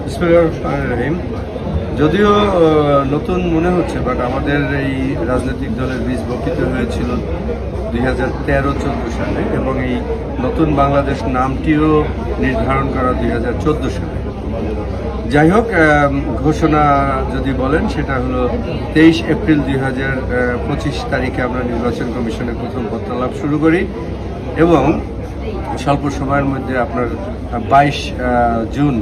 বিসমিল্লাহির রহমানির রহিম। যদিও নতুন মনে হচ্ছে, বাট আমাদের এই রাজনৈতিক দলের বীজ বপিত হয়েছিল 2013-14 সালে এবং এই নতুন বাংলাদেশ নামটিও নির্ধারণ করা 2014 সালে। যাই হোক, ঘোষণা যদি বলেন সেটা হলো 23 এপ্রিল 2025 তারিখে আমরা নির্বাচন কমিশনের প্রথম পত্রালাপ শুরু করি এবং স্বল্প সময়ের মধ্যে আপনার 22 জুন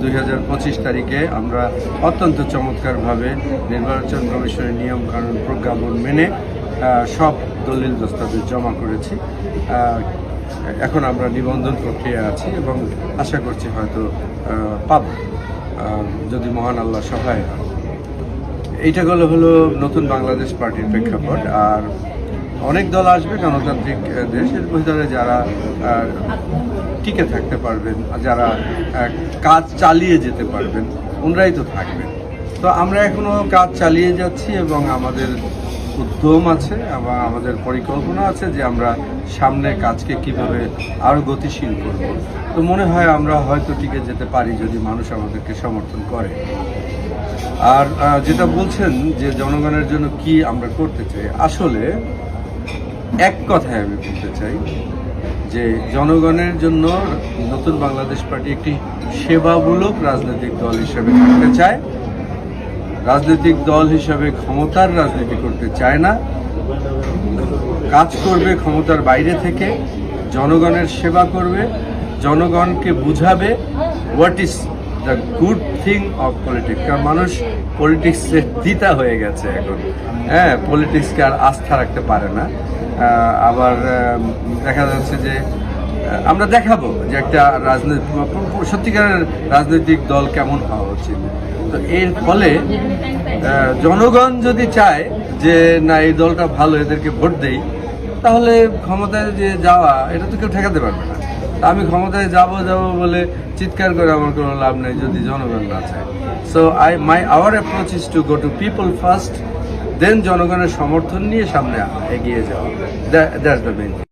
2025 তারিখে আমরা অত্যন্ত চমৎকারভাবে নির্বাচন কমিশনের নিয়ম কানুন প্রজ্ঞাপন মেনে সব দলিল দস্তাবেজ জমা করেছি। এখন আমরা নিবন্ধন প্রক্রিয়া আছি এবং আশা করছি হয়তো পাব, যদি মহান আল্লাহ সহায় হয়। এইটা হলো নতুন বাংলাদেশ পার্টির প্রেক্ষাপট। আর অনেক দল আসবে, গণতান্ত্রিক দেশের ভিতরে যারা টিকে থাকতে পারবেন, যারা কাজ চালিয়ে যেতে পারবেন, ওনারাই তো থাকবেন। তো আমরা এখনো কাজ চালিয়ে যাচ্ছি এবং আমাদের উদ্যম আছে এবং আমাদের পরিকল্পনা আছে যে আমরা সামনে কাজকে কিভাবে আরো গতিশীল করব। তো মনে হয় আমরা হয়তো টিকে যেতে পারি যদি মানুষ আমাদেরকে সমর্থন করে। আর যেটা বলছেন যে জনগণের জন্য কি আমরা করতে চাই, আসলে এক কথায় আমি বলতে চাই যে জনগণের জন্য নতুন বাংলাদেশ পার্টি একটি সেবামূলক রাজনৈতিক দল হিসেবে থাকতে চায়। রাজনৈতিক দল হিসেবে ক্ষমতার রাজনীতি করতে চায় না, কাজ করবে ক্ষমতার বাইরে থেকে, জনগণের সেবা করবে, জনগণকে বুঝাবে what is the good thing of politics. কারণ মানুষ পলিটিক্সে দ্বিধা হয়ে গেছে এখন, পলিটিক্সকে আর আস্থা রাখতে পারে না। আবার দেখা যাচ্ছে যে আমরা দেখাবো যে একটা সত্যিকারের রাজনৈতিক দল কেমন হওয়া উচিত। তো এর ফলে জনগণ যদি চায় যে না এই দলটা ভালো, এদেরকে ভোট দেই, তাহলে ক্ষমতায় যে যাওয়া এটা তো কেউ ঠেকাতে পারবে না। আমি ক্ষমতায় যাব বলে চিৎকার করে আমার কোনো লাভ নেই যদি জনগণ না চায়। So our approach is to go to people first, then জনগণের সমর্থন নিয়ে সামনে এগিয়ে যাওয়া। That's the main.